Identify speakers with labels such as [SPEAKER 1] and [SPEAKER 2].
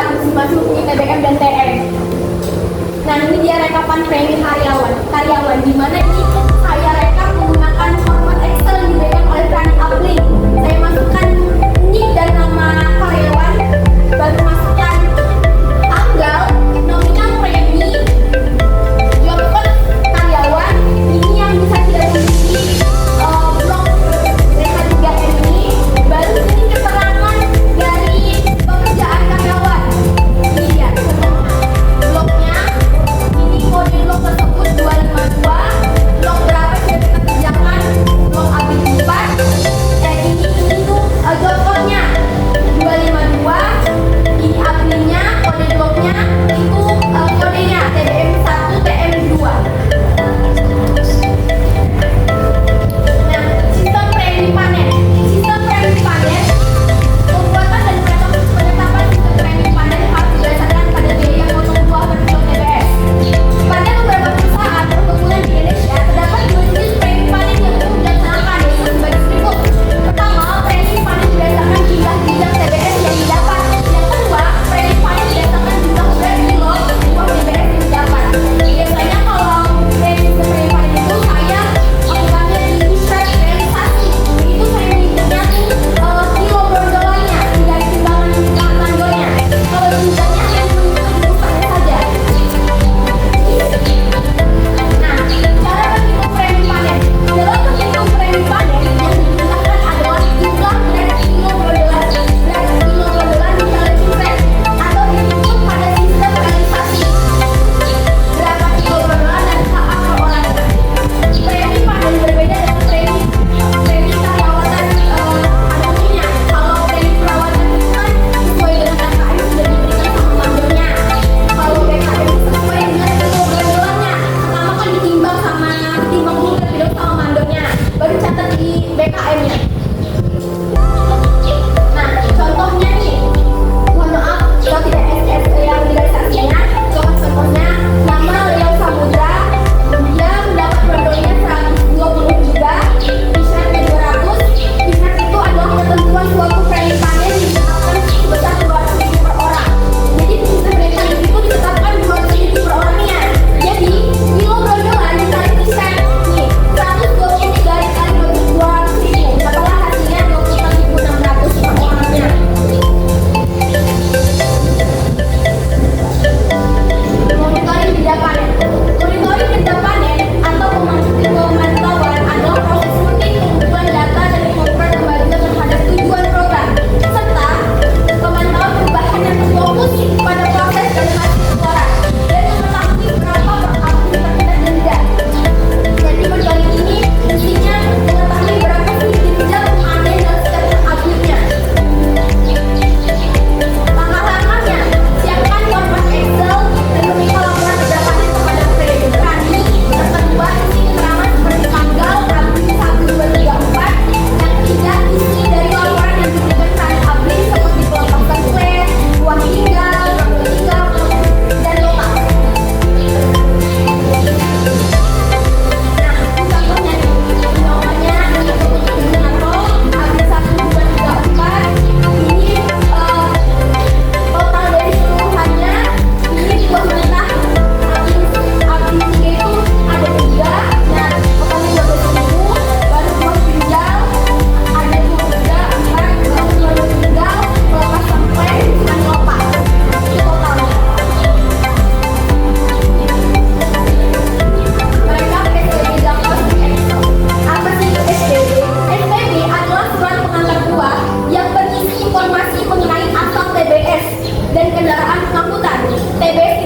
[SPEAKER 1] saat masuk TBM dan TM. Nah, ini dia rekapan premi karyawan di mana ini saya rekap menggunakan format Excel yang diberikan oleh Running Uplink. Saya masukkan nick dan nama karyawan, baru masukkan tanggal, nominal premi, job code karyawan. Ini yang bisa tidak diisi blok DH3M ini. Baru ini keterangan dari pekerjaan karyawan. Ini dia bloknya. Ini kode blok tersebut 252. Blok berapa sudah kita kerjakan? Blok AB4. Dan ini tuh job code-nya 252. Ini AB-nya, kode bloknya itu kodenya TBM1 TM2. Nah, sistem premi panen. Sistem premi panen, pembuatan dan penetapan sistem premi panen harus berdasarkan pada biaya potong buah berbentuk TBS. Pada beberapa perusahaan perkebunan di Indonesia terdapat dua jenis premi panen yang umum dilaksanakan, yaitu sebagai berikut. Pertama, premi panen berdasarkan jumlah bidang TBS yang didapat. Yang kedua, premi panen berdasarkan jumlah kilo buah TBS yang didapat. Biasanya kalau premi panen itu saya lakukannya di track realisasi. Itu saya mengitungnya tuh kilo brondolannya, tidak timbangan tanggalnya. Kalau jumlahnya hanya mengitungnya saja. Nah, cara menghitung premi panen. Dalam menghitung premi panen yang digunakan adalah jumlah berat kilo brondolan. Berat kilo brondolan misalnya cipret atau dihitung pada sistem realisasi. Berapa kilo brondolan dan HA per orang. Premi panen berbeda dengan premi karyawatan pada umumnya. Kalau premi perawatan itu kan sesuai dengan KKM sudah diberikan sama mandornya. Kalau BKM sesuai dengan kilo brondolannya. Pertama kan ditimbang dulu terlebih dahulu sama mandornya, baru catat di BKM-nya. Nah, contohnya nih, mohon maaf kalau tidak yang realisasinya. Contohnya nama Leo Samudra, dia mendapat brondolannya 120 juga, T-shirtnya 200. T-shirt itu adalah ketentuan suatu premi panen ditetapkan sebesar 200.000 per orang. Jadi sistem premi panen itu ditetapkan 200.000 per orangnya. Jadi kilo brondolan dikali T-shirt nih 123 dikali 200.000, dapatlah hasilnya 24.600 per orangnya. Monitoring jeda panen. Monitoring jeda panen atau pemantauan adalah proses rutin pengumpulan data dan pengukuran kembalian terhadap tujuan program, serta pemantauan perubahan yang terfokus pada proses dan hasil pengeluaran, dan mengetahui berapa berhasil terkena denda. Jadi monitoring ini fungsinya mengetahui berapa sih denda panen dan setiap habisnya. Langkah-langkahnya, siapkan format Excel dan meminta laporan jeda panen kepada petani. Yang kedua, isi keterangan seperti tanggal, habis 1, 2, 3, 4. Yang ketiga, isi dari laporan yang diberikan Running Uplink seperti kelompok sesuai, buah tinggal, waktu tinggal, dan lokal. Nah, contohnya nih, nomornya dengan roll, habis 1, 2, 3, 4. Ini total dari seluruhannya. Ini buah mentah habis itu ada 3. Nah, totalnya 12.000. Baru buah tinggal ada 2, 3, 4. Baru buah tinggal, kelopak sampai dan kelopak. Itu totalnya. Mereka PSBB dapat di Excel. Apa sih PSBB? PSBB adalah surat pengantar buah yang berisi informasi mengenai asal TBS dan kendaraan pengangkutan. TBS